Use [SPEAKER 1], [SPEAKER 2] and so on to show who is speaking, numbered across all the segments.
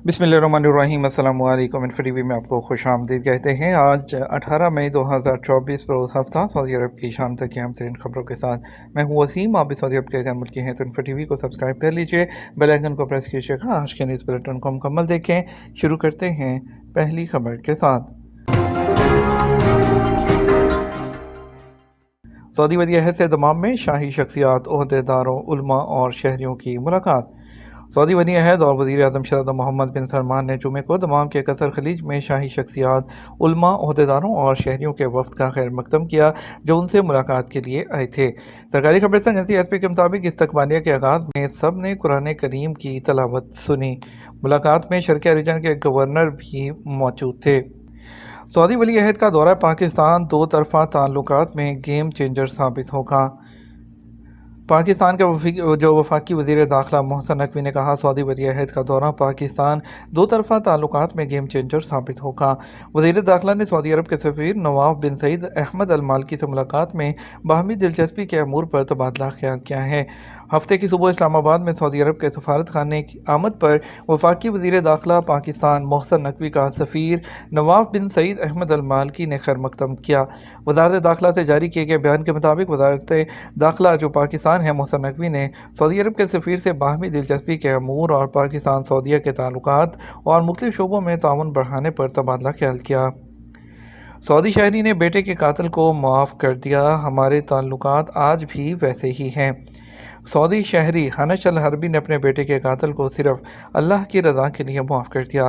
[SPEAKER 1] बिस्मिल्लाहिर्रहमानिर्रहीम। अस्सलाम वालेकुम। इन्फो में आपको खुश आमदीद कहते हैं। आज 18 मई 2024 रोज़ हफ्ता सऊदी अरब की शाम तक की अहम तरीन खबरों के साथ मैं हूँ वसीम। आप भी सऊदी अरब के गैर मुल्की हैं तो इन्फो को सब्सक्राइब कर लीजिए, बेल आइकन को प्रेस कीजिएगा। आज के न्यूज़ बुलेटिन को मुकम्मल देखें। शुरू करते हैं पहली खबर के साथ। सऊदी वली अहद से दमाम में शाही शख्सियात, ओहदेदारों, उलमा और शहरियों की मुलाकात। सऊदी वली अहद और वज़ीर आज़म शहज़ादा मोहम्मद बिन सलमान ने जुमे को दमाम के कसर खलीज में शाही शख्सियात, उलमा, ओहदेदारों और शहरियों के वफ्द का खैर मकदम किया जो उनसे मुलाकात के लिए आए थे। सरकारी खबरस्तान एजेंसी एसपी के मुताबिक इस्तकबालिया के आगाज़ में सब ने कुरान करीम की तलावत सुनी। मुलाकात में शर्क़ रीजन के गवर्नर भी मौजूद थे। सऊदी वली अहद का दौरा पाकिस्तान दो तरफ़ा ताल्लुकात में गेम चेंजर साबित होगा। पाकिस्तान के जो वफाकी वज़ीर दाखिला मोहसिन नकवी ने कहा, सऊदी वली अहद का दौरा पाकिस्तान दो तरफ़ा ताल्लुकात में गेम चेंजर साबित होगा। वज़ीर दाखिला ने सऊदी अरब के सफ़ीर नवाफ बिन सईद अहमद अल मालकी से मुलाकात में बाहमी दिलचस्पी के अमूर पर तबादला ख्याल किया है। हफ्ते की सुबह इस्लामाबाद में सऊदी अरब के सफारत खाने की आमद पर वफाकी वज़ीर दाखिला पाकिस्तान मोहसिन नकवी का सफ़ीर नवाफ बिन सईद अहमद अल मालकी ने खैर मकदम किया। वज़ारत दाखिला से जारी किए गए बयान के मुताबिक वज़ारत दाखिला जो पाकिस्तान है, मोहसिन नकवी ने सऊदी अरब के सफ़ीर से बाहमी दिलचस्पी के अमूर और पाकिस्तान सऊदीया के ताल्लुकात और मुख्तलिफ शोबों में ताउन बढ़ाने पर तबादला ख्याल किया। सऊदी शहरी ने बेटे के कातिल को माफ़ कर दिया, हमारे ताल्लुकात आज भी वैसे ही हैं। सऊदी शहरी हनश अल हरबी ने अपने बेटे के कातिल को सिर्फ अल्लाह की रज़ा के लिए माफ़ कर दिया।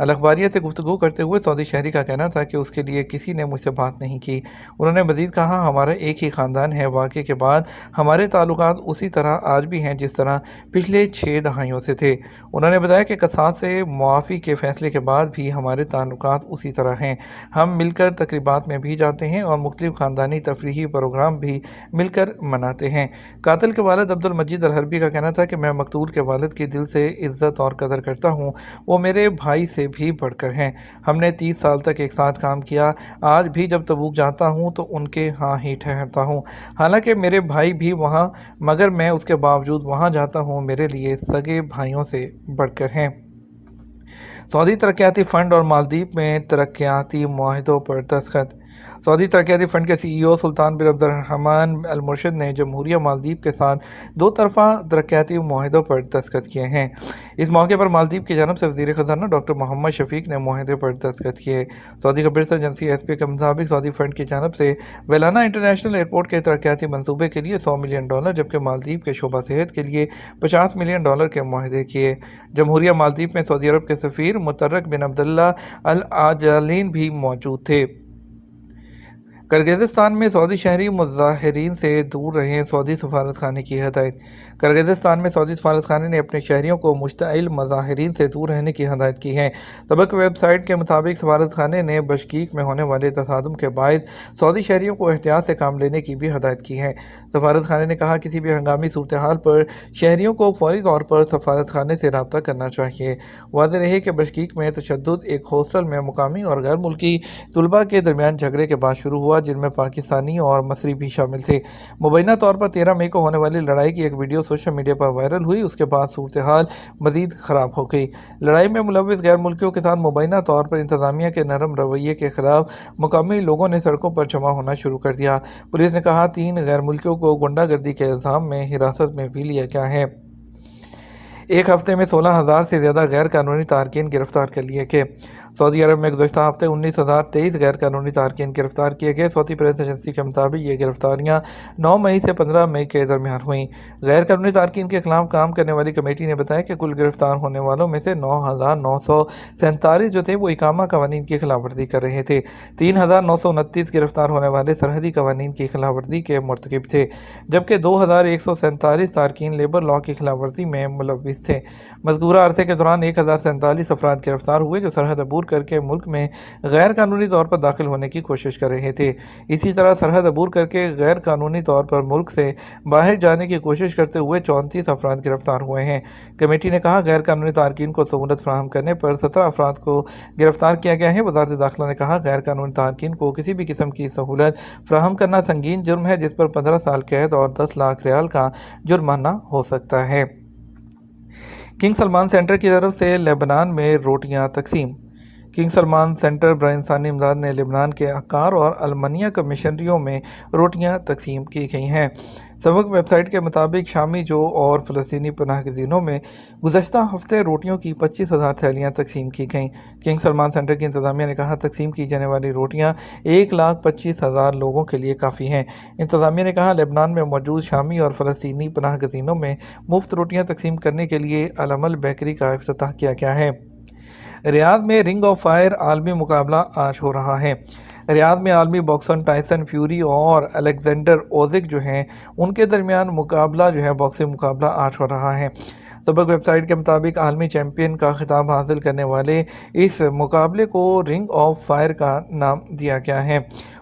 [SPEAKER 1] अल अखबारिया से गुफ्तगू करते हुए सऊदी शहरी का कहना था कि उसके लिए किसी ने मुझसे बात नहीं की। उन्होंने मज़ीद कहा, हमारा एक ही ख़ानदान है। वाक़े के बाद हमारे ताल्लुकात उसी तरह आज भी हैं जिस तरह पिछले 6 दहाइयों से थे। उन्होंने बताया कि कसास से मुआफ़ी के फ़ैसले के बाद भी हमारे ताल्लुकात उसी तरह हैं। हम मिलकर तकरीबात में भी जाते हैं और मुख्तलिफ ख़ानदानी तफरीही प्रोग्राम भी मिलकर मनाते हैं। कातिल के वालिद अब्दुल मजीद अल हरबी का कहना था कि मैं मकतूल के वालिद की दिल से इज़्ज़त और कदर करता हूँ। वो मेरे भाई से भी बढ़कर हैं। हमने 30 साल तक एक साथ काम किया। आज भी जब तबूक जाता हूँ तो उनके यहाँ ही ठहरता हूँ। हालांकि मेरे भाई भी वहाँ, मगर मैं उसके बावजूद वहाँ जाता हूँ। मेरे लिए सगे भाइयों से बढ़कर हैं। सऊदी तरक्याती फ़ंड और मालदीव में तरक्याती मुआहदों पर दस्तखत। सऊदी तरक्याती फ़ंड के CEO सुल्तान बिन अब्दुर्रहमान अल मुर्शिद ने जमहूरिया मालदीव के साथ दो तरफ़ा तरक्याती मुआहदों पर दस्तखत किए हैं। इस मौके पर मालदीव की जानब से वज़ीर ख़ज़ाना डॉक्टर मोहम्मद शफीक ने मुआहदे पर दस्तखत किए। सऊदी खबरस्तान एजेंसी एसपी के मुताबिक सऊदी फ़ंड की जानब से वेलाना इंटरनेशनल एयरपोर्ट के तरक्याती मनसूबे के लिए $100 मिलियन, जबकि मालदीव के शोबा सेहत के लिए $50 मिलियन के मुआहदे किए। जमहूरिया मालदीव में सऊदी अरब के सफ़ीर मुतर्रक बिन अब्दुल्ला अल आजालीन भी मौजूद थे। किर्गिज़स्तान में सऊदी शहरी मुज़ाहिरीन से दूर रहें, सऊदी सफारत खाने की हदायत। किर्गिज़स्तान में सऊदी सफारत खाने ने अपने शहरियों को मुश्तइल मुज़ाहिरीन से दूर रहने की हदायत की है। सबक वेबसाइट के मुताबिक सफारत खाने ने बशकीक में होने वाले तसादुम के बायस सऊदी शहरियों को एहतियात से काम लेने की भी हदायत की है। सफारत खाने ने कहा, किसी भी हंगामी सूरत हाल पर शहरियों को फौरी तौर पर सफारत खाने से रब्ता करना चाहिए। वाज़ेह रहे कि बशकीक में तशद्दुद एक हॉस्टल में मुकामी और गैर मुल्की तलबा के दरमियान झगड़े के बाद शुरू हुआ, जिनमें पाकिस्तानी और मसरी भी शामिल थे। मुबैना तौर पर 13 मई को होने वाली लड़ाई की एक वीडियो सोशल मीडिया पर वायरल हुई। उसके बाद सूरत हाल मजीद ख़राब हो गई। लड़ाई में मुलव्विस गैर मुल्कियों के साथ मुबैना तौर पर इंतज़ामिया के नरम रवैये के खिलाफ मुकामी लोगों ने सड़कों पर जमा होना शुरू कर दिया। पुलिस ने कहा, 3 गैर मुल्कियों को गुंडागर्दी के इल्ज़ाम में हिरासत में भी लिया गया है। एक हफ्ते में 16,000 से ज़्यादा गैर कानूनी तारकीन गिरफ्तार कर लिए गए। सऊदी अरब में गुज़श्ता हफ्ते 19,023 गैर कानूनी तारकीन गिरफ्तार किए गए। सऊदी प्रेस एजेंसी के मुताबिक ये गिरफ्तारियाँ 9 मई से 15 मई के दरमियान हुई। गैर कानूनी तारकीन के खिलाफ काम करने वाली कमेटी ने बताया कि कुल गिरफ्तार होने वालों में से 9,947 जो थे वो इकामा कवानीन की खिलाफ वर्जी कर रहे थे। 3,929 गिरफ्तार होने वाले सरहदी कवानीन की खिलाफ वर्जी के मुर्तकिब थे, जबकि 2,147 तारकीन लेबर लॉ की खिलाफ वर्जी में मुलव्विस थे। मज़कूरा अरसे के दौरान 1,047 अफराद गिरफ्तार हुए जो सरहद अबूर करके मुल्क में गैर कानूनी तौर पर दाखिल होने की कोशिश कर रहे थे। इसी तरह सरहद अबूर करके गैर कानूनी तौर पर मुल्क से बाहर जाने की कोशिश करते हुए 34 अफराद गिरफ्तार हुए हैं। कमेटी ने कहा, गैर कानूनी तारकीन को सहूलत फराहम करने पर 17 अफराद को गिरफ्तार किया गया है। वज़ारत दाखिला ने कहा, गैर कानूनी तारकीन को किसी भी किस्म की सहूलत फराहम करना संगीन जुर्म है, जिस पर 15 साल कैद और 10 लाख रियाल का जुर्माना हो सकता है। کنگ سلمان سینٹر کی طرف سے لبنان میں روٹیاں تقسیم۔ کنگ سلمان سینٹر برائے انسانی امداد نے لبنان کے احکار اور المانیہ کمیشنریوں میں روٹیاں تقسیم کی گئی ہیں۔ سبق ویب سائٹ کے مطابق شامی جو اور فلسطینی پناہ گزینوں میں گزشتہ ہفتے روٹیوں کی 25,000 تھیلیاں تقسیم کی گئیں۔ کنگ سلمان سینٹر کی انتظامیہ نے کہا تقسیم کی جانے والی روٹیاں 1,25,000 لوگوں کے لیے کافی ہیں۔ انتظامیہ نے کہا لبنان میں موجود شامی اور فلسطینی پناہ گزینوں میں مفت روٹیاں تقسیم کرنے کے لیے العمل بیکری کا افتتاح کیا گیا ہے۔ ریاض میں رنگ آف فائر عالمی مقابلہ آج ہو رہا ہے۔ ریاض میں عالمی باکسر ٹائسن فیوری اور الیگزینڈر اوزک جو ہیں ان کے درمیان مقابلہ باکسنگ مقابلہ آج ہو رہا ہے۔ سبق ویب سائٹ کے مطابق عالمی چیمپئن کا خطاب حاصل کرنے والے اس مقابلے کو رنگ آف فائر کا نام دیا گیا ہے۔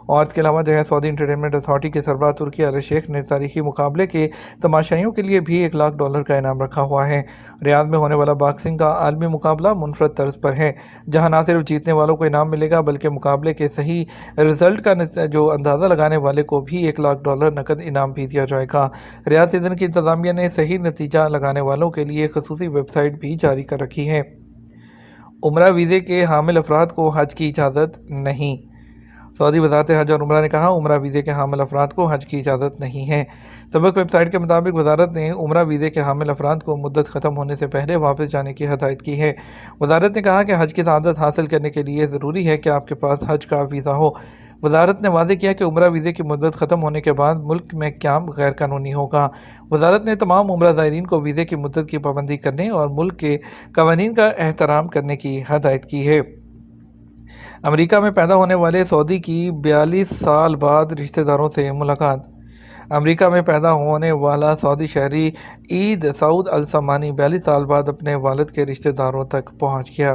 [SPEAKER 1] اور اس کے علاوہ سعودی انٹرٹینمنٹ اتھارٹی کے سربراہ ترکی آل شیخ نے تاریخی مقابلے کے تماشائیوں کے لیے بھی $1,00,000 کا انعام رکھا ہوا ہے۔ ریاض میں ہونے والا باکسنگ کا عالمی مقابلہ منفرد طرز پر ہے، جہاں نہ صرف جیتنے والوں کو انعام ملے گا بلکہ مقابلے کے صحیح رزلٹ کا اندازہ لگانے والے کو بھی $1,00,000 نقد انعام بھی دیا جائے گا۔ ریاض سیزن کی انتظامیہ نے صحیح نتیجہ لگانے والوں کے لیے خصوصی ویب سائٹ بھی جاری کر رکھی ہے۔ عمرہ ویزے کے حامل افراد کو حج کی اجازت نہیں۔ سعودی وزارت حج اور عمرہ نے کہا عمرہ ویزے کے حامل افراد کو حج کی اجازت نہیں ہے۔ سبق ویب سائٹ کے مطابق وزارت نے عمرہ ویزے کے حامل افراد کو مدت ختم ہونے سے پہلے واپس جانے کی ہدایت کی ہے۔ وزارت نے کہا کہ حج کی سعادت حاصل کرنے کے لیے ضروری ہے کہ آپ کے پاس حج کا ویزا ہو۔ وزارت نے واضح کیا کہ عمرہ ویزے کی مدت ختم ہونے کے بعد ملک میں قیام غیر قانونی ہوگا۔ وزارت نے تمام عمرہ زائرین کو ویزے کی مدت کی پابندی کرنے اور ملک کے قوانین کا احترام کرنے کی ہدایت کی ہے۔ امریکہ میں پیدا ہونے والے سعودی کی 42 سال بعد رشتہ داروں سے ملاقات۔ امریکہ میں پیدا ہونے والا سعودی شہری عید سعود السمانی 42 سال بعد اپنے والد کے رشتہ داروں تک پہنچ گیا۔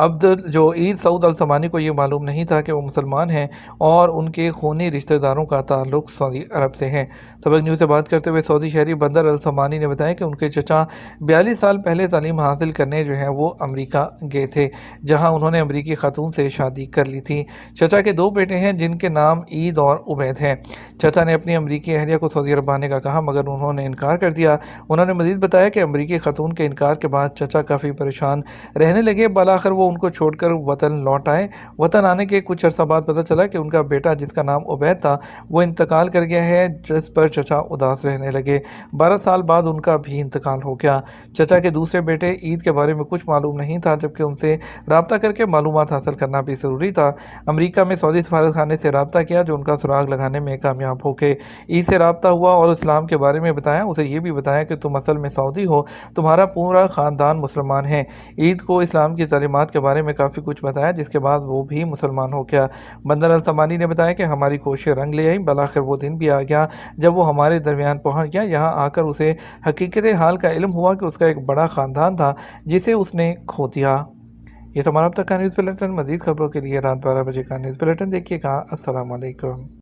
[SPEAKER 1] عید سعود السمانی کو یہ معلوم نہیں تھا کہ وہ مسلمان ہیں اور ان کے خونی رشتہ داروں کا تعلق سعودی عرب سے ہے۔ سبق نیوز سے بات کرتے ہوئے سعودی شہری بندر السمانی نے بتایا کہ ان کے چچا 42 سال پہلے تعلیم حاصل کرنے وہ امریکہ گئے تھے، جہاں انہوں نے امریکی خاتون سے شادی کر لی تھی۔ چچا کے 2 بیٹے ہیں جن کے نام عید اور عبید ہیں۔ چچا نے اپنی امریکی اہلیہ کو سعودی عرب آنے کا کہا مگر انہوں نے انکار کر دیا۔ انہوں نے مزید بتایا کہ امریکی خاتون کے انکار کے بعد چچا کافی پریشان رہنے لگے، بالآخر وہ ان کو چھوڑ کر وطن لوٹ آئے۔ وطن آنے کے کچھ عرصہ بعد پتہ چلا کہ ان کا بیٹا جس کا نام عبید تھا وہ انتقال کر گیا ہے، جس پر چچا اداس رہنے لگے۔ 12 سال بعد ان کا بھی انتقال ہو گیا۔ چچا کے دوسرے بیٹے عید کے بارے میں کچھ معلوم نہیں تھا، جبکہ ان سے رابطہ کر کے معلومات حاصل کرنا بھی ضروری تھا۔ امریکہ میں سعودی سفارت خانے سے رابطہ کیا جو ان کا سراغ لگانے میں کامیاب ہو گئے۔ عید سے رابطہ ہوا اور اسلام کے بارے میں بتایا۔ اسے یہ بھی بتایا کہ تم اصل میں سعودی ہو، تمہارا پورا خاندان مسلمان ہے۔ عید کو اسلام کی تعلیمات کے بارے میں کافی کچھ بتایا، جس کے بعد وہ بھی مسلمان ہو گیا۔ بندر السمانی نے بتایا کہ ہماری کوششیں رنگ لے آئیں، بالآخر وہ دن بھی آ گیا جب وہ ہمارے درمیان پہنچ گیا۔ یہاں آ کر اسے حقیقت حال کا علم ہوا کہ اس کا ایک بڑا خاندان تھا جسے اس نے کھو دیا۔ یہ تمہارا اب تک کا نیوز بلیٹن۔ مزید خبروں کے لیے رات 12 بجے کا نیوز بلیٹن دیکھیے گا۔ السلام علیکم۔